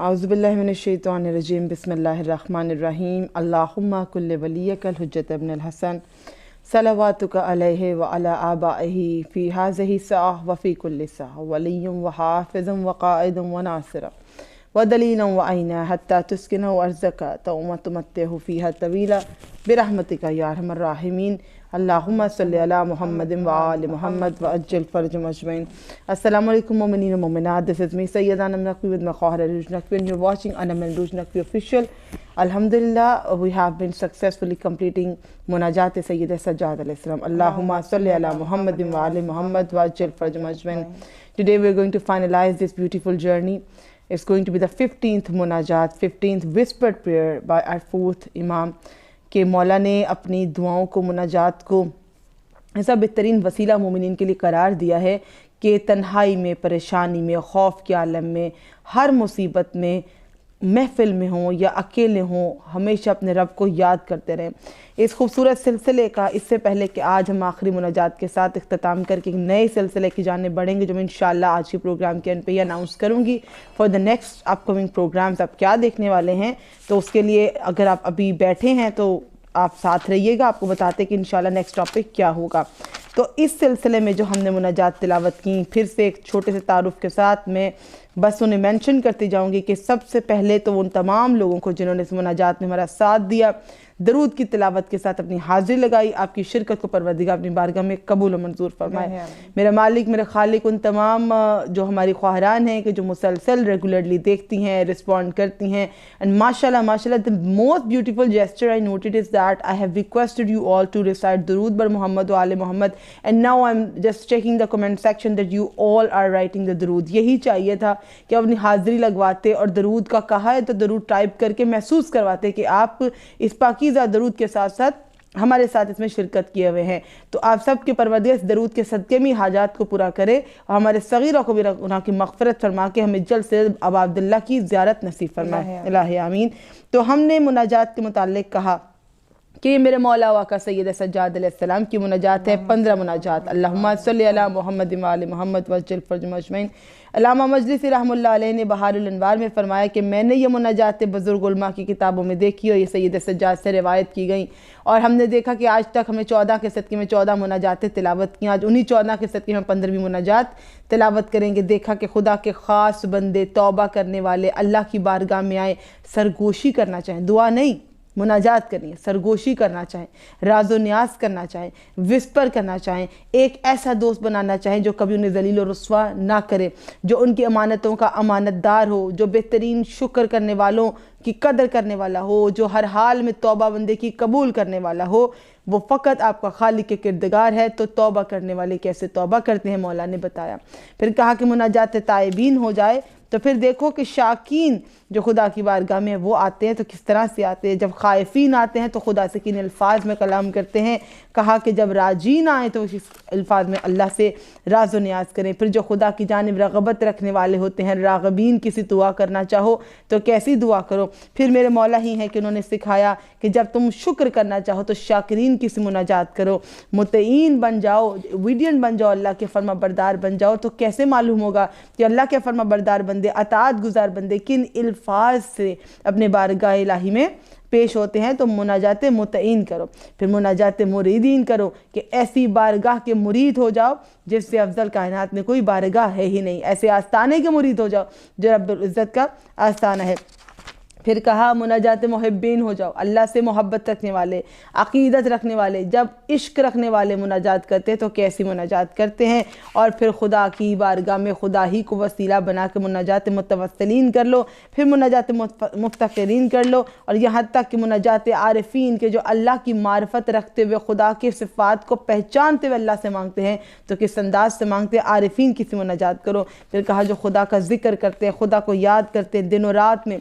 اعوذ باللہ من الشیطان الرجیم بسم اللہ الرحمن الرحیم اللہم کل ولیک الحجۃ ابن الحسن صلواتک علیہ وعلی آبائہ فی ہذہ الساعۃ وفی کل ساعۃ ولی وحافظ وقائد وناصر ودلیلا وعینا حتی تسکنہ ارضک ثم تمتعہ فیہا طویلا برحمتک یا ارحم الراحمین اللہم صلی علی محمد وآل محمد وعجل فرجهم اجمعین۔ السلام علیکم مومنین و مومنات، this is me Sayyida Anam Naqvi with my Khawar Aruj Naqvi and you're watching Anam Aruj Naqvi official. Alhamdulillah, we have been successfully completing Munajat Sayyid Sajjad alayhi salam. Allahumma salli ala Muhammadin wa ali Muhammad wa ajil farjahum ajmain. Today we're going to finalize this beautiful journey. It's going to be the 15th Munajat, 15th whispered prayer by our 4th Imam. کہ مولا نے اپنی دعاؤں کو، مناجات کو ایسا بہترین وسیلہ مومنین کے لیے قرار دیا ہے کہ تنہائی میں، پریشانی میں، خوف کے عالم میں، ہر مصیبت میں، محفل میں ہوں یا اکیلے ہوں، ہمیشہ اپنے رب کو یاد کرتے رہیں۔ اس خوبصورت سلسلے کا اس سے پہلے کہ آج ہم آخری مناجات کے ساتھ اختتام کر کے ایک نئے سلسلے کی جانب بڑھیں گے جو میں انشاءاللہ آج کے پروگرام کے اینڈ پہ ہی اناؤنس کروں گی for the next upcoming programmes آپ کیا دیکھنے والے ہیں۔ تو اس کے لیے اگر آپ ابھی بیٹھے ہیں تو آپ ساتھ رہیے گا، آپ کو بتاتے کہ انشاءاللہ نیکسٹ ٹاپک کیا ہوگا۔ تو اس سلسلے میں جو ہم نے مناجات تلاوت کی، پھر سے ایک چھوٹے سے تعارف کے ساتھ میں بس انہیں مینشن کرتی جاؤں گی کہ سب سے پہلے تو ان تمام لوگوں کو جنہوں نے اس مناجات میں ہمارا ساتھ دیا، درود کی تلاوت کے ساتھ اپنی حاضری لگائی، آپ کی شرکت کو پروردگار اپنی بارگاہ میں قبول و منظور فرمائے۔ میرا مالک، میرا خالق ان تمام جو ہماری خواہران ہیں کہ جو مسلسل ریگولرلی دیکھتی ہیں، رسپونڈ کرتی ہیں، and mashallah the most beautiful gesture I noted is that I have requested you all to recite Durood bar Muhammad wa Ali Muhammad and now I'm just checking the comment section that you all are writing the Durood۔ یہی چاہیے تھا کہ اپنی حاضری لگواتے اور درود کا کہا ہے تو درود ٹائپ کر کے محسوس کرواتے کہ آپ اس پاکیزہ درود کے ساتھ ساتھ ہمارے ساتھ اس میں شرکت کیے ہوئے ہیں۔ تو آپ سب کے پروردگار اس درود کے صدقے میں حاجات کو پورا کرے اور ہمارے صغیروں کو بھی گناہ کی مغفرت فرما کے ہمیں جلد سے جلد ابا عبداللہ کی زیارت نصیب فرمائے، الہ آمین۔ تو ہم نے مناجات کے متعلق کہا کہ یہ میرے مولا واقع سید سجاد علیہ السلام کی مناجات ہے، 15 مناجات۔ اللہم صلی علی محمد و آل محمد وعجل فرجہم اجمعین۔ علامہ مجلسی رحمہ اللہ علیہ نے بہار الانوار میں فرمایا کہ میں نے یہ مناجات بزرگ علماء کی کتابوں میں دیکھی اور یہ سید سجاد سے روایت کی گئیں، اور ہم نے دیکھا کہ آج تک ہمیں 14 کے صدقے میں 14 مناجات تلاوت کی، آج انہی 14 کے صدقے میں 15ویں مناجات تلاوت کریں گے۔ دیکھا کہ خدا کے خاص بندے، توبہ کرنے والے، اللہ کی بارگاہ میں آئے، سرگوشی کرنا چاہیں، دعا نہیں مناجات کرنی ہے، سرگوشی کرنا چاہیں، راز و نیاز کرنا چاہیں، وسپر کرنا چاہیں، ایک ایسا دوست بنانا چاہیں جو کبھی انہیں ذلیل و رسوا نہ کرے، جو ان کی امانتوں کا امانت دار ہو، جو بہترین شکر کرنے والوں کی قدر کرنے والا ہو، جو ہر حال میں توبہ بندے کی قبول کرنے والا ہو۔ وہ فقط آپ کا خالق کے کردگار ہے، تو توبہ کرنے والے کیسے توبہ کرتے ہیں مولا نے بتایا۔ پھر کہا کہ مناجات تائبین ہو جائے تو پھر دیکھو کہ شاکین جو خدا کی بارگاہ میں وہ آتے ہیں تو کس طرح سے آتے ہیں، جب خائفین آتے ہیں تو خدا سے کن الفاظ میں کلام کرتے ہیں۔ کہا کہ جب راجین آئیں تو اس الفاظ میں اللہ سے راز و نیاز کریں۔ پھر جو خدا کی جانب رغبت رکھنے والے ہوتے ہیں، راغبین، کسی دعا کرنا چاہو تو کیسی دعا کرو۔ پھر میرے مولا ہی ہیں کہ انہوں نے سکھایا کہ جب تم شکر کرنا چاہو تو شاکرین کی سی مناجات کرو، مطیعین بن جاؤ، اوبیڈینٹ بن جاؤ، اللہ کے فرما بردار بن جاؤ۔ تو کیسے معلوم ہوگا کہ اللہ کے فرما بردار بندے، اطاعت گزار بندے کن الفاظ سے اپنے بارگاہ الہی میں پیش ہوتے ہیں؟ تو مناجات مطیعین کرو، پھر مناجات مریدین کرو کہ ایسی بارگاہ کے مرید ہو جاؤ جس سے افضل کائنات میں کوئی بارگاہ ہے ہی نہیں، ایسے آستانے کے مرید ہو جاؤ جو رب العزت کا آستانہ ہے۔ پھر کہا مناجات محبین ہو جاؤ، اللہ سے محبت رکھنے والے، عقیدت رکھنے والے، جب عشق رکھنے والے مناجات کرتے تو کیسی مناجات کرتے ہیں۔ اور پھر خدا کی بارگاہ میں خدا ہی کو وسیلہ بنا کے مناجات متوسلین کر لو، پھر مناجات مفتقرین کر لو، اور یہاں تک کہ مناجات عارفین کے جو اللہ کی معرفت رکھتے ہوئے خدا کے صفات کو پہچانتے ہوئے اللہ سے مانگتے ہیں تو کس انداز سے مانگتے ہیں، عارفین کی سی مناجات کرو۔ پھر کہا جو خدا کا ذکر کرتے ہیں، خدا کو یاد کرتے ہیں دن و رات میں،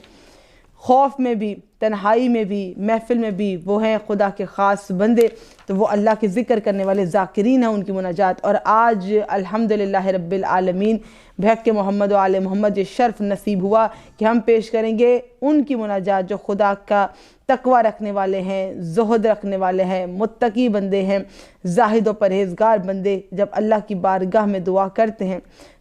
خوف میں بھی، تنہائی میں بھی محفل میں بھی وہ ہیں خدا کے خاص بندے، تو وہ اللہ کے ذکر کرنے والے ذاکرین ہیں، ان کی مناجات۔ اور آج الحمدللہ رب العالمین بحق محمد و آل محمد یہ شرف نصیب ہوا کہ ہم پیش کریں گے ان کی مناجات جو خدا کا تقوی رکھنے والے ہیں، زہد رکھنے والے ہیں، متقی بندے ہیں، زاہد و پرہیزگار بندے جب اللہ کی بارگاہ میں دعا کرتے ہیں،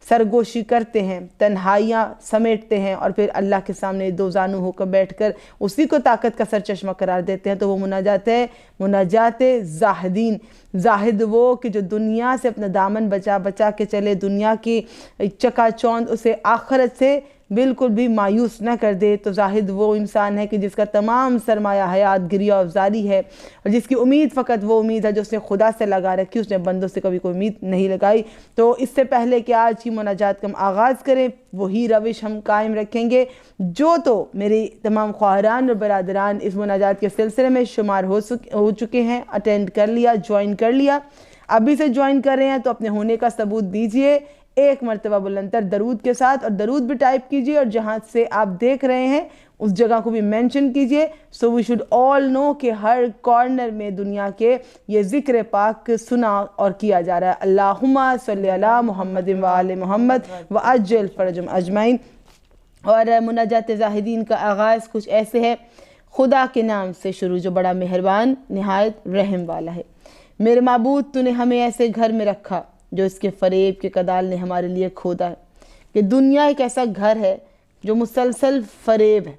سرگوشی کرتے ہیں، تنہائیاں سمیٹتے ہیں اور پھر اللہ کے سامنے دو زانو ہو کر بیٹھ کر اسی کو طاقت کا سرچشمہ قرار دیتے ہیں، تو وہ مناجات ہے مناجات زاہدین۔ زاہد وہ کہ جو دنیا سے اپنا دامن بچا کے چلے، دنیا کی چکا چوند اسے آخرت سے بالکل بھی مایوس نہ کر دے، تو زاہد وہ انسان ہے کہ جس کا تمام سرمایہ حیات گریہ افزاری ہے، اور جس کی امید فقط وہ امید ہے جو اس نے خدا سے لگا رکھی، اس نے بندوں سے کبھی کوئی امید نہیں لگائی۔ تو اس سے پہلے کہ آج کی مناجات کا ہم آغاز کریں، وہی روش ہم قائم رکھیں گے جو تو میری تمام خواہران اور برادران اس مناجات کے سلسلے میں شمار ہو چکے ہیں، اٹینڈ کر لیا، جوائن کر لیا، ابھی سے جوائن کر رہے ہیں تو اپنے ہونے کا ثبوت دیجئے ایک مرتبہ بلندر درود کے ساتھ، اور درود بھی ٹائپ کیجئے اور جہاں سے آپ دیکھ رہے ہیں اس جگہ کو بھی مینشن کیجئے، سو وی شوڈ آل نو کہ ہر کارنر میں دنیا کے یہ ذکر پاک سنا اور کیا جا رہا ہے۔ اللہم صلی علی محمد و آل محمد وعجل فرجہم اجمعین۔ اور مناجات زاہدین کا آغاز کچھ ایسے ہے: خدا کے نام سے شروع جو بڑا مہربان نہایت رحم والا ہے۔ میرے معبود تو نے ہمیں ایسے گھر میں رکھا جو اس کے فریب کے کدال نے ہمارے لیے کھودا ہے، کہ دنیا ایک ایسا گھر ہے جو مسلسل فریب ہے،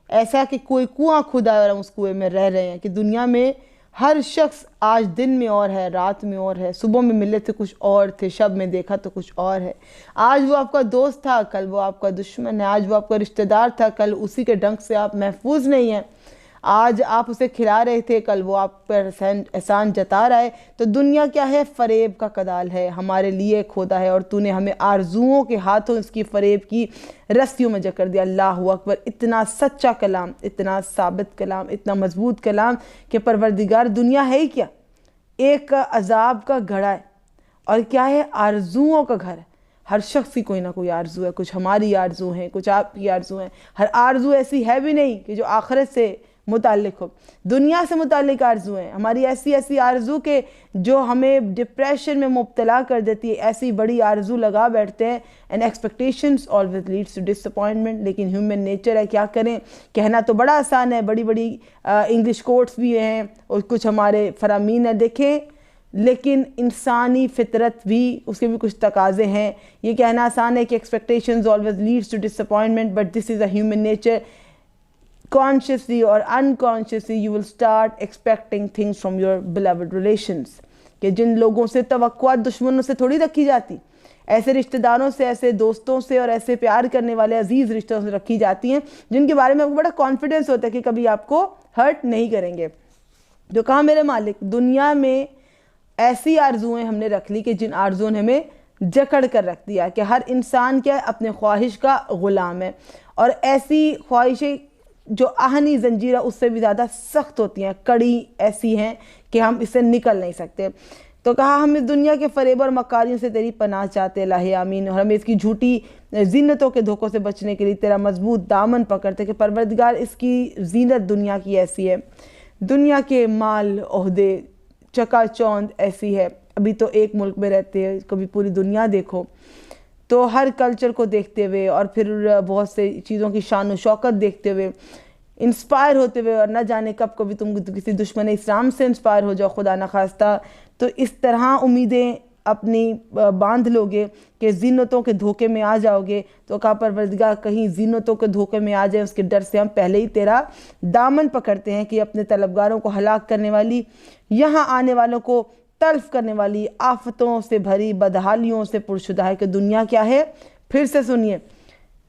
ایسا کہ کوئی کنواں کھدا ہے اور ہم اس کنویں میں رہ رہے ہیں، کہ دنیا میں ہر شخص آج دن میں اور ہے، رات میں اور ہے، صبح میں ملے تھے کچھ اور تھے، شب میں دیکھا تو کچھ اور ہے، آج وہ آپ کا دوست تھا کل وہ آپ کا دشمن ہے، آج وہ آپ کا رشتہ دار تھا کل اسی کے ڈنک سے آپ محفوظ نہیں ہیں، آج آپ اسے کھلا رہے تھے کل وہ آپ پر احسان جتا رہا ہے۔ تو دنیا کیا ہے؟ فریب کا کدال ہے، ہمارے لیے کھودا ہے، اور تو نے ہمیں آرزوؤں کے ہاتھوں اس کی فریب کی رسیوں میں جکڑ دیا۔ اللہ اکبر! اتنا سچا کلام، اتنا ثابت کلام، اتنا مضبوط کلام کہ پروردگار دنیا ہے ہی کیا؟ ایک عذاب کا گھڑا ہے، اور کیا ہے؟ آرزوؤں کا گھر ہے۔ ہر شخص کی کوئی نہ کوئی آرزو ہے، کچھ ہماری آرزو ہیں، کچھ آپ کی آرزو ہیں، ہر آرزو ایسی ہے بھی نہیں کہ جو آخرت سے متعلق ہو، دنیا سے متعلق آرزو ہیں ہماری، ایسی آرزو کہ جو ہمیں ڈپریشن میں مبتلا کر دیتی ہے، ایسی بڑی آرزو لگا بیٹھتے ہیں، and expectations always leads to disappointment، لیکن ہیومن نیچر ہے، کیا کریں؟ کہنا تو بڑا آسان ہے، بڑی انگلش کوٹس بھی ہیں اور کچھ ہمارے فرامین ہیں، دیکھیں لیکن انسانی فطرت بھی اس کے بھی کچھ تقاضے ہیں۔ یہ کہنا آسان ہے کہ expectations always leads to disappointment, but this is a human nature۔ Consciously or unconsciously you will start expecting things from your beloved relations، کہ جن لوگوں سے توقعات دشمنوں سے تھوڑی رکھی جاتی، ایسے رشتہ داروں سے، ایسے دوستوں سے اور ایسے پیار کرنے والے عزیز رشتوں سے رکھی جاتی ہیں جن کے بارے میں آپ کو بڑا کانفیڈنس ہوتا ہے کہ کبھی آپ کو ہرٹ نہیں کریں گے۔ جو کہا میرے مالک، دنیا میں ایسی آرزویں ہم نے رکھ لی کہ جن آرزوؤں نے ہمیں جکڑ کر رکھ دیا، کہ ہر انسان کیا ہے؟ اپنے خواہش کا غلام ہے، اور ایسی خواہشیں جو آہنی زنجیرہ اس سے بھی زیادہ سخت ہوتی ہیں، کڑی ایسی ہیں کہ ہم اس سے نکل نہیں سکتے۔ تو کہا ہم اس دنیا کے فریب اور مکاریوں سے تیری پناہ چاہتے الہ آمین، اور ہمیں اس کی جھوٹی زینتوں کے دھوکوں سے بچنے کے لیے تیرا مضبوط دامن پکڑتے کہ پروردگار اس کی زینت دنیا کی ایسی ہے، دنیا کے مال عہدے چکا چوند ایسی ہے۔ ابھی تو ایک ملک میں رہتے ہیں، کبھی پوری دنیا دیکھو تو ہر کلچر کو دیکھتے ہوئے اور پھر بہت سے چیزوں کی شان و شوکت دیکھتے ہوئے انسپائر ہوتے ہوئے، اور نہ جانے کب کبھی تم کسی دشمن اسلام سے انسپائر ہو جاؤ خدا نخواستہ، تو اس طرح امیدیں اپنی باندھ لوگے کہ زینتوں کے دھوکے میں آ جاؤ گے۔ تو کہا پروردگار کہیں زینتوں کے دھوکے میں آ جائے، اس کے ڈر سے ہم پہلے ہی تیرا دامن پکڑتے ہیں کہ اپنے طلبگاروں کو ہلاک کرنے والی، یہاں آنے والوں کو تلف کرنے والی، آفتوں سے بھری بدحالیوں سے پرشدہ ہے کہ دنیا کیا ہے؟ پھر سے سنیے،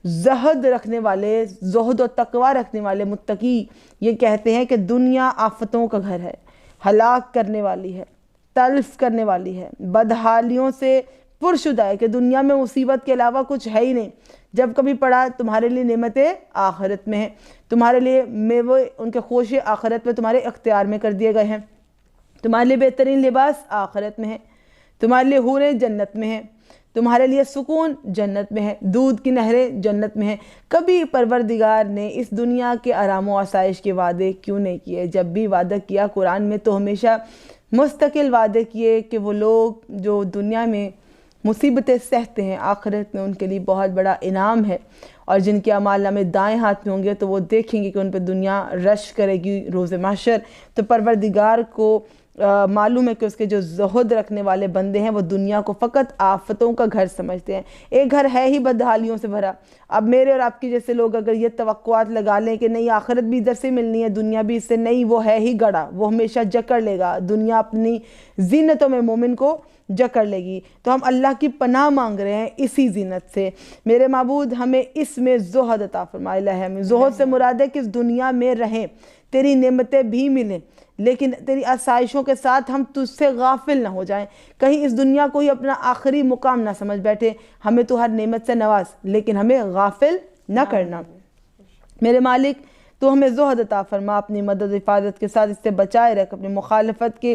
زہد رکھنے والے، زہد و تقوی رکھنے والے متقی یہ کہتے ہیں کہ دنیا آفتوں کا گھر ہے، ہلاک کرنے والی ہے، تلف کرنے والی ہے، بدحالیوں سے پرشدہ ہے، کہ دنیا میں مصیبت کے علاوہ کچھ ہے ہی نہیں۔ جب کبھی پڑھا تمہارے لیے نعمتیں آخرت میں ہیں، تمہارے لیے میوے ان کے خوشے آخرت میں تمہارے اختیار میں کر دیے گئے ہیں، تمہارے لیے بہترین لباس آخرت میں ہے، تمہارے لیے حوریں جنت میں ہیں، تمہارے لیے سکون جنت میں ہے، دودھ کی نہریں جنت میں ہیں۔ کبھی پروردگار نے اس دنیا کے آرام و آسائش کے وعدے کیوں نہیں کیے؟ جب بھی وعدہ کیا قرآن میں تو ہمیشہ مستقل وعدے کیے کہ وہ لوگ جو دنیا میں مصیبتیں سہتے ہیں آخرت میں ان کے لیے بہت بڑا انعام ہے، اور جن کے اعمال نامے دائیں ہاتھ میں ہوں گے تو وہ دیکھیں گے کہ ان پہ دنیا رش کرے گی روز محشر۔ تو پروردگار کو معلوم ہے کہ اس کے جو زہد رکھنے والے بندے ہیں وہ دنیا کو فقط آفتوں کا گھر سمجھتے ہیں، ایک گھر ہے ہی بدحالیوں سے بھرا۔ اب میرے اور آپ کے جیسے لوگ اگر یہ توقعات لگا لیں کہ نہیں آخرت بھی ادھر سے ملنی ہے دنیا بھی اس سے، نہیں، وہ ہے ہی گڑا، وہ ہمیشہ جکڑ لے گا، دنیا اپنی زینتوں میں مومن کو جکڑ لے گی۔ تو ہم اللہ کی پناہ مانگ رہے ہیں اسی زینت سے۔ میرے معبود ہمیں اس میں زہد عطا فرمائے۔ الہی آمین۔ زہد سے مراد ہے کہ اس دنیا میں رہیں، تیری نعمتیں بھی ملیں لیکن تیری آسائشوں کے ساتھ ہم تجھ سے غافل نہ ہو جائیں، کہیں اس دنیا کو ہی اپنا آخری مقام نہ سمجھ بیٹھے۔ ہمیں تو ہر نعمت سے نواز لیکن ہمیں غافل نہ کرنا۔ میرے مالک تو ہمیں زہد عطا فرما، اپنی مدد حفاظت کے ساتھ اس سے بچائے رکھ، اپنی مخالفت کی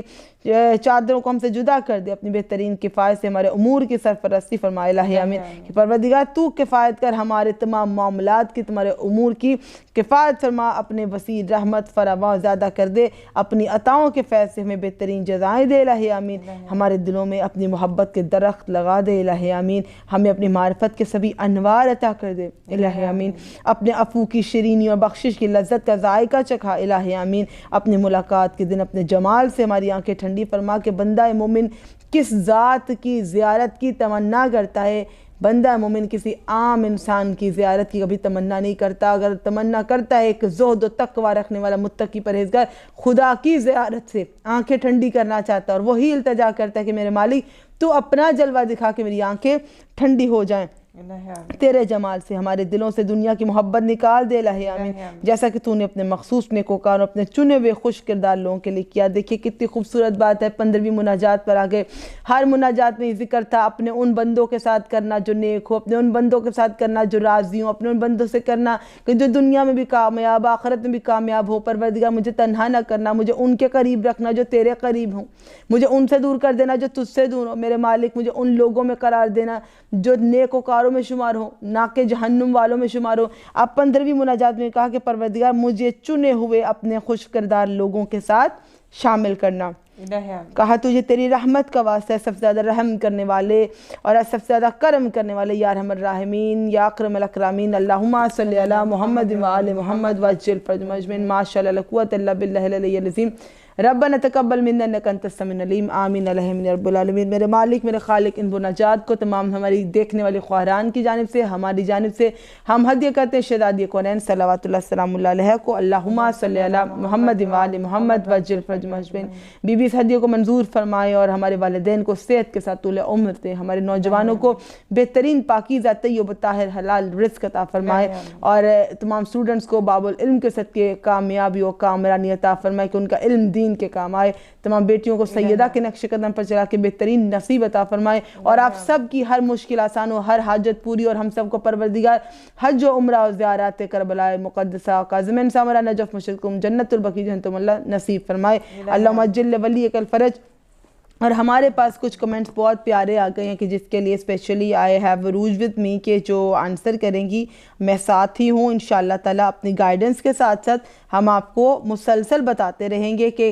چادروں کو ہم سے جدا کر دے، اپنی بہترین کفایت سے ہمارے امور کی سرپرستی فرمائے۔ الہی آمین۔ کہ پروردگار تو کفایت کر، ہمارے تمام معاملات کی، تمہارے امور کی کفایت فرما، اپنے وسیع رحمت فراواں زیادہ کر دے، اپنی عطاؤں کے فیض سے ہمیں بہترین جزائیں دے۔ الہی آمین۔ ہمارے دلوں میں اپنی محبت کے درخت لگا دے۔ الہی آمین۔ ہمیں اپنی معرفت کے سبھی انوار عطا کر دے۔ الہی آمین۔ اپنے عفو کی شیرینی اور بخشش کی لذت کا ذائقہ چکھا۔ الہی آمین۔ اپنی ملاقات کے دن اپنے جمال سے ہماری آنکھیں ٹھنڈی فرما کہ بندہ مومن کس ذات کی زیارت کی تمنا کرتا ہے؟ بندہ مومن کسی عام انسان کی زیارت کی کبھی تمنا نہیں کرتا۔ اگر تمنا کرتا ہے ایک زہد و تقوی رکھنے والا متقی پرہیزگار خدا کی زیارت سے آنکھیں ٹھنڈی کرنا چاہتا ہے اور وہی التجا کرتا ہے کہ میرے مالک تو اپنا جلوہ دکھا کے میری آنکھیں ٹھنڈی ہو جائیں تیرے جمال سے، ہمارے دلوں سے دنیا کی محبت نکال دے۔ الہی آمین۔ جیسا کہ تو نے اپنے مخصوص نیکوکار اور اپنے چنے ہوئے خوش کردار لوگوں کے لیے کیا۔ دیکھیے کتنی خوبصورت بات ہے، 15ویں مناجات پر آگئے، ہر مناجات میں یہ ذکر تھا اپنے ان بندوں کے ساتھ کرنا جو نیک ہو، اپنے ان بندوں کے ساتھ کرنا جو راضی ہوں، اپنے ان بندوں سے کرنا کہ جو دنیا میں بھی کامیاب آخرت میں بھی کامیاب ہو۔ پروردگار مجھے تنہا نہ کرنا، مجھے ان کے قریب رکھنا جو تیرے قریب ہوں، مجھے ان سے دور کر دینا جو تجھ سے دور ہو۔ میرے مالک مجھے ان لوگوں میں قرار دینا جو نیکوکاروں میں شمار ہو، نہ کہ جہنم والوں میں شمار ہو۔ اب 15ویں مناجات میں کہا کہ پروردگار مجھے چنے ہوئے اپنے خوش کردار لوگوں کے ساتھ شامل کرنا۔ کہا تجھے تیری رحمت کا واسطہ ہے، سب سے زیادہ رحم کرنے والے اور سب سے زیادہ کرم کرنے والے، یا ارحم الراحمین یا اکرم الاکرامین۔ اللہم صلی علی محمد وآل محمد وعجل فرجهم اجمعین۔ ماشاء اللہ لا قوۃ الا باللہ العلی العظیم۔ ربنا تقبل منا انک انت السمیع العلیم۔ آمین الحمد رب العالمین۔ میرے مالک میرے خالق ان مناجات کو تمام ہماری دیکھنے والے خواہران کی جانب سے، ہماری جانب سے ہم ہدیہ کرتے ہیں شہزادی کونین صلوات اللہ السلام اللہ علیہ کو۔ اللہم صلی علی محمد وآل محمد وعجل فرجهم اجمعین۔ بی بی اس ہدیے کو منظور فرمائے اور ہمارے والدین کو صحت کے ساتھ طول عمر دے، ہمارے نوجوانوں کو بہترین پاکیزہ طیب طاہر حلال رزق عطا فرمائے، اور تمام اسٹوڈنٹس کو باب العلم کے صدقے کامیابی و کامرانی عطا فرمائے کہ ان کا علم دین کے کام آئے۔ تمام بیٹیوں کو سیدہ کے نقش قدم پر چلا کے بہترین نصیب عطا فرمائے، اور آپ سب کی ہر مشکل آسان ہو، ہر حاجت پوری، اور ہم سب کو پروردگار حج و عمرہ و زیارات کربلا مقدسہ قازمین سامرہ نجف مشرقم جنت البقیع جنتم اللہ نصیب فرمائے۔ اللہم اجل ولیک الفرج۔ اور ہمارے پاس کچھ کمنٹس بہت پیارے آ گئے ہیں کہ جس کے لیے اسپیشلی آئی ہیو روج وتھ می کہ جو آنسر کریں گی میں ساتھ ہی ہوں انشاءاللہ تعالیٰ۔ اپنی گائیڈنس کے ساتھ ساتھ ہم آپ کو مسلسل بتاتے رہیں گے کہ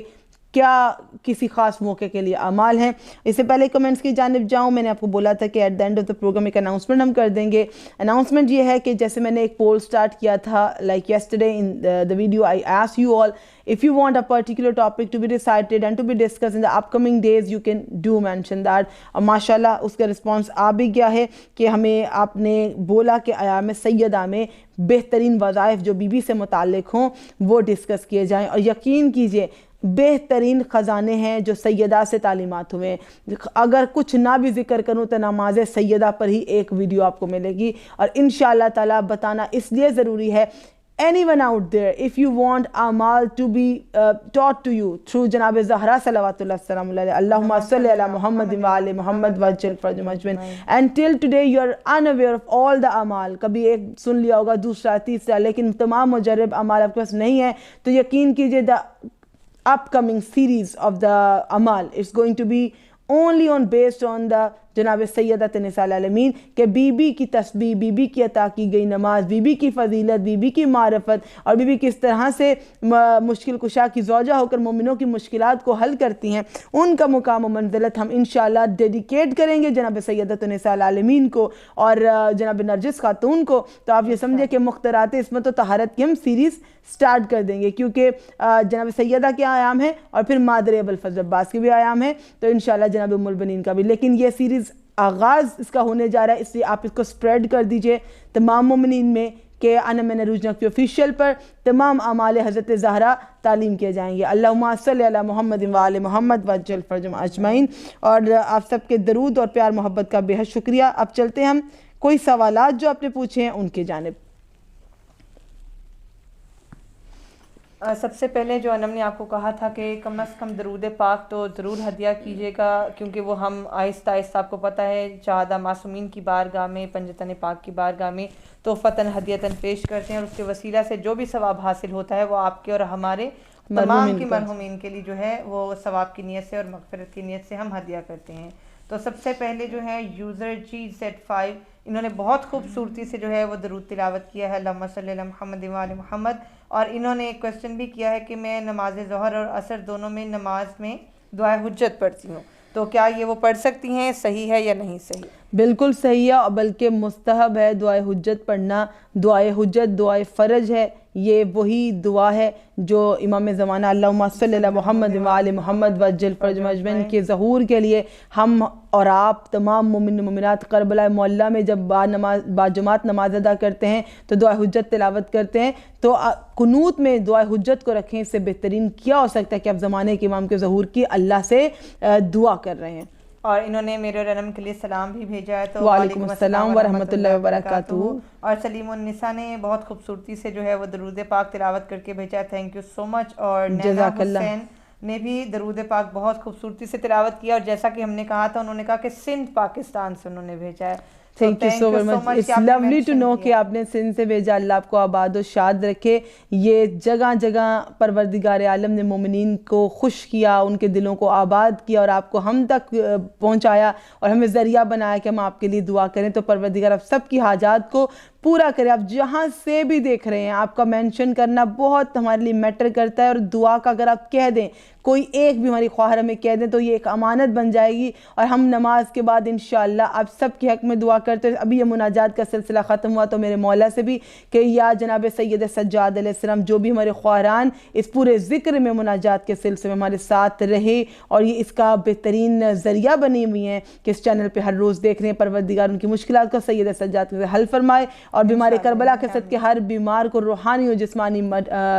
کیا کسی خاص موقع کے لیے اعمال ہیں۔ اس سے پہلے کمنٹس کی جانب جاؤں، میں نے آپ کو بولا تھا کہ at the end of the programme ایک اناؤنسمنٹ ہم کر دیں گے۔ اناؤنسمنٹ یہ ہے کہ جیسے میں نے ایک پول سٹارٹ کیا تھا like yesterday in the video I asked you all if you want a particular topic to be recited and to be discussed in the upcoming days you can do mention that۔ اور ماشاءاللہ اس کا response آ بھی گیا ہے کہ ہمیں آپ نے بولا کہ ایام سیدہ میں بہترین وظائف جو بی بی سے متعلق ہوں وہ ڈسکس کیے جائیں، اور یقین کیجئے بہترین خزانے ہیں جو سیدہ سے تعلیمات ہوئے ہیں۔ اگر کچھ نہ بھی ذکر کروں تو نماز سیدہ پر ہی ایک ویڈیو آپ کو ملے گی، اور انشاءاللہ تعالیٰ بتانا اس لیے ضروری ہے anyone out there if you want amal to be taught to you through جناب زہرا صلوات اللہ السلام علیہ، اللہم صلی علی محمد وآل محمد وعجل فرجهم اجمعین۔ and till today you are unaware of all the amal، کبھی ایک سن لیا ہوگا دوسرا تیسرا، لیکن تمام مجرب اعمال آپ کے پاس نہیں ہے، تو یقین کیجئے the upcoming series of the amal it's going to be only based on the جناب سیدۃ نساء العالمین کہ بی بی کی تسبیح، بی بی کی عطا کی گئی نماز، بی بی کی فضیلت، بی بی کی معرفت، اور بی بی کس طرح سے مشکل کشا کی زوجہ ہو کر مومنوں کی مشکلات کو حل کرتی ہیں، ان کا مقام و منزلت ہم انشاءاللہ ڈیڈیکیٹ کریں گے جناب سیدۃ نساء العالمین کو اور جناب نرجس خاتون کو۔ تو آپ یہ سمجھے کہ مخترات عصمت و طہارت کی ہم سیریز سٹارٹ کر دیں گے، کیونکہ جناب سیدہ کے ایام ہیں اور پھر مادر ابوالفضل عباس کے بھی ایام ہیں، تو انشاءاللہ جناب ام البنین کا بھی۔ لیکن یہ سیریز آغاز اس کا ہونے جا رہا ہے، اس لیے آپ اس کو سپریڈ کر دیجئے تمام مومنین میں کہ انا من عروج نقوی آفیشیل پر تمام اعمال حضرت زہرا تعلیم کیے جائیں گے۔ اللہم صلی علی محمد و آل محمد وعجل فرجہم اجمعین۔ اور آپ سب کے درود اور پیار محبت کا بے حد شکریہ۔ اب چلتے ہیں ہم کوئی سوالات جو آپ نے پوچھے ہیں ان کی جانب۔ سب سے پہلے جو انم نے آپ کو کہا تھا کہ کم از کم درود پاک تو ضرور ہدیہ کیجیے گا، کیونکہ وہ ہم آہستہ آہستہ آپ کو پتہ ہے شہداء معصومین کی بارگاہ میں، پنجتن پاک کی بارگاہ میں تحفتاً ہدیتاً پیش کرتے ہیں، اور اس کے وسیلہ سے جو بھی ثواب حاصل ہوتا ہے وہ آپ کے اور ہمارے تمام کی مرحومین کے لیے جو ہے وہ ثواب کی نیت سے اور مغفرت کی نیت سے ہم ہدیہ کرتے ہیں۔ تو سب سے پہلے جو ہے یوزر GZ5 انہوں نے بہت خوبصورتی سے جو ہے وہ درود تلاوت کیا ہے، اللہم صلی علی محمد و آل محمد، اور انہوں نے ایک کویسچن بھی کیا ہے کہ میں نماز ظہر اور عصر دونوں میں نماز میں دعائے حجت پڑھتی ہوں، تو کیا یہ وہ پڑھ سکتی ہیں، صحیح ہے یا نہیں صحیح؟ بالکل صحیح ہے، اور بلکہ مستحب ہے دعائے حجت پڑھنا۔ دعائے حجت دعائے فرج ہے، یہ وہی دعا ہے جو امام زمانہ اللہم صلی علی محمد و آل محمد وعجل فرجہم اجمعین کے ظہور کے لیے ہم اور آپ تمام مومن مومنات کربلا معلیٰ میں جب باجماعت نماز ادا کرتے ہیں تو دعائے حجت تلاوت کرتے ہیں، تو قنوت میں دعائے حجت کو رکھیں۔ اس سے بہترین کیا ہو سکتا ہے کہ آپ زمانے کے امام کے ظہور کی اللہ سے دعا کر رہے ہیں۔ اور انہوں نے میرے اور انم کے لیے سلام بھی بھیجا ہے، تو وعلیکم السلام ورحمۃ اللہ وبرکاتہ۔ اور سلیم النساء نے بہت خوبصورتی سے جو ہے وہ درود پاک تلاوت کر کے بھیجا ہے، تھینک یو سو مچ۔ اور نینا حسین نے بھی درود پاک بہت خوبصورتی سے تلاوت کیا، اور جیسا کہ ہم نے کہا تھا انہوں نے کہا کہ سندھ پاکستان سے انہوں نے بھیجا ہے۔ Thank you so much, it's lovely to know کہ آپ نے سندھ سے بھیجا۔ اللہ آپ کو آباد و شاد رکھے۔ یہ جگہ جگہ پروردگار عالم نے مومنین کو خوش کیا، ان کے دلوں کو آباد کیا، اور آپ کو ہم تک پہنچایا اور ہمیں ذریعہ بنایا کہ ہم آپ کے لیے دعا کریں۔ تو پروردگار آپ سب کی حاجات کو پورا کرے۔ آپ جہاں سے بھی دیکھ رہے ہیں، آپ کا مینشن کرنا بہت ہمارے لیے میٹر کرتا ہے، اور دعا کا اگر آپ کہہ دیں، کوئی ایک بھی ہماری خواہر ہمیں کہہ دیں تو یہ ایک امانت بن جائے گی، اور ہم نماز کے بعد انشاءاللہ آپ سب کے حق میں دعا کرتے ہیں۔ ابھی یہ مناجات کا سلسلہ ختم ہوا تو میرے مولا سے بھی کہ یا جناب سید سجاد علیہ السلام جو بھی ہمارے خواہران اس پورے ذکر میں مناجات کے سلسلے میں ہمارے ساتھ رہے، اور یہ اس کا بہترین ذریعہ بنی ہوئی ہیں کہ اس چینل پہ ہر روز دیکھ رہے ہیں، پروردگار ان کی مشکلات کو سید سجاد سے حل فرمائے، اور بیمار کربلا کے صدقے ہر بیمار کو روحانی و جسمانی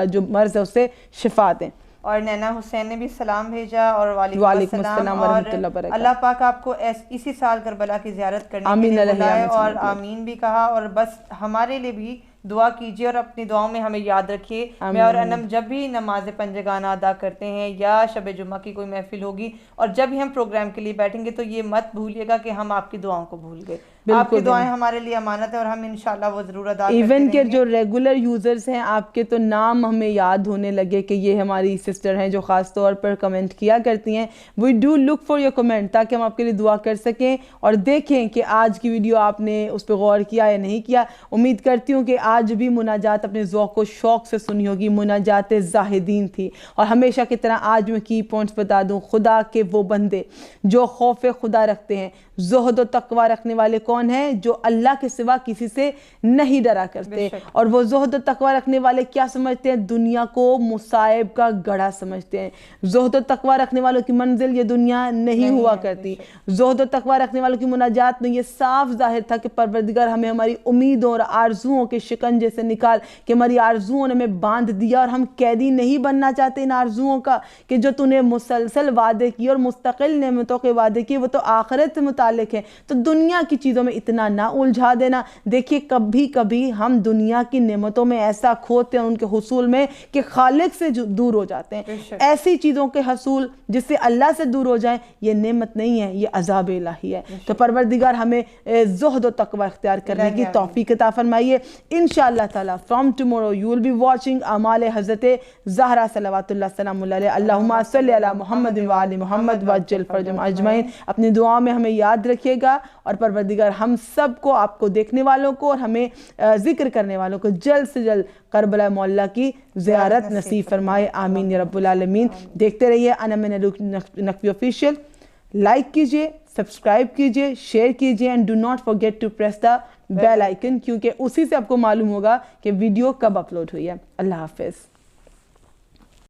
جو مرض ہے اس سے شفا دیں۔ اور نینا حسین نے بھی سلام بھیجا، اور وعلیکم السلام ورحمۃ اللہ وبرکاتہ۔ اللہ پاک آپ کو اسی سال کربلا کی زیارت کرنے کے لیے بلائے، اور آمین بھی کہا، اور بس ہمارے لیے بھی دعا کیجیے اور اپنی دعاؤں میں ہمیں یاد رکھیے۔ میں اور انم جب بھی نماز پنجگانہ ادا کرتے ہیں یا شب جمعہ کی کوئی محفل ہوگی اور جب بھی ہم پروگرام کے لیے بیٹھیں گے تو یہ مت بھولیے گا کہ ہم آپ کی دعاؤں کو بھول گئے۔ آپ کی دعائیں ہمارے لیے امانت ہے اور ہم انشاءاللہ وہ ضرور ادا کرتے رہیں گے۔ ایون کہ جو ریگولر یوزرز ہیں آپ کے تو نام ہمیں یاد ہونے لگے کہ یہ ہماری سسٹر ہیں جو خاص طور پر کمنٹ کیا کرتی ہیں۔ We do look for your comment تاکہ ہم آپ کے لیے دعا کر سکیں اور دیکھیں کہ آج کی ویڈیو آپ نے اس پہ غور کیا یا نہیں کیا۔ امید کرتی ہوں کہ آج بھی مناجات اپنے ذوق و شوق سے سنی ہوگی، مناجات زاہدین تھی، اور ہمیشہ کی طرح آج میں کی پوائنٹس بتا دوں۔ خدا کے وہ بندے جو خوف خدا رکھتے ہیں، زہد و تقوی رکھنے والے کون ہیں؟ جو اللہ کے سوا کسی سے نہیں ڈرا کرتے، اور وہ زہد و تقوی رکھنے والے کیا سمجھتے ہیں؟ دنیا کو مصائب کا گڑھا سمجھتے ہیں۔ زہد و تقوی رکھنے والوں کی منزل یہ دنیا نہیں ہوا کرتی۔ زہد و تقوی رکھنے والوں کی مناجات میں یہ صاف ظاہر تھا کہ پروردگار ہمیں ہماری امیدوں اور آرزوؤں کے شکنجے سے نکال، کہ ہماری آرزوؤں نے ہمیں باندھ دیا اور ہم قیدی نہیں بننا چاہتے ان آرزوؤں کا، کہ جو تو نے مسلسل وعدے کیے اور مستقل نعمتوں کے وعدے کیے وہ تو آخرت سے متعلق ہیں، تو دنیا کی چیزوں میں اتنا نہ الجھا دینا۔ دیکھیے کبھی کبھی ہم دنیا کی نعمتوں میں ایسا کھوتے ہیں ان کے حصول میں کہ خالق سے دور ہو جاتے ہیں۔ ایسی چیزوں کے حصول جس سے اللہ سے دور ہو جائیں یہ نعمت نہیں ہے، یہ عذاب الہی ہے۔ تو پروردگار ہمیں زہد و تقوی اختیار کرنے کی توفیق عطا فرمائیے۔ انشاءاللہ تعالیٰ from tomorrow you will be watching اعمال حضرت زہرا صلوات اللہ السلام علیہ۔ اللہم صلی علی محمد و آل محمد وعجل فرجہم اجمعین۔ اپنی دعاؤں میں ہمیں یاد یاد رکھیے گا، اور پروردگار ہم سب کو، آپ کو دیکھنے والوں کو اور ہمیں ذکر کرنے والوں کو جلد سے جلد کربلا مولا کی زیارت نصیب فرمائے، آمین یا رب العالمین۔ دیکھتے رہیے انا من نقوی آفیشیل، لائک کیجئے، سبسکرائب کیجئے، شیئر کیجئے، and do not forget to press the bell icon, کیونکہ اسی سے آپ کو معلوم ہوگا کہ ویڈیو کب اپلوڈ ہوئی ہے۔ اللہ حافظ۔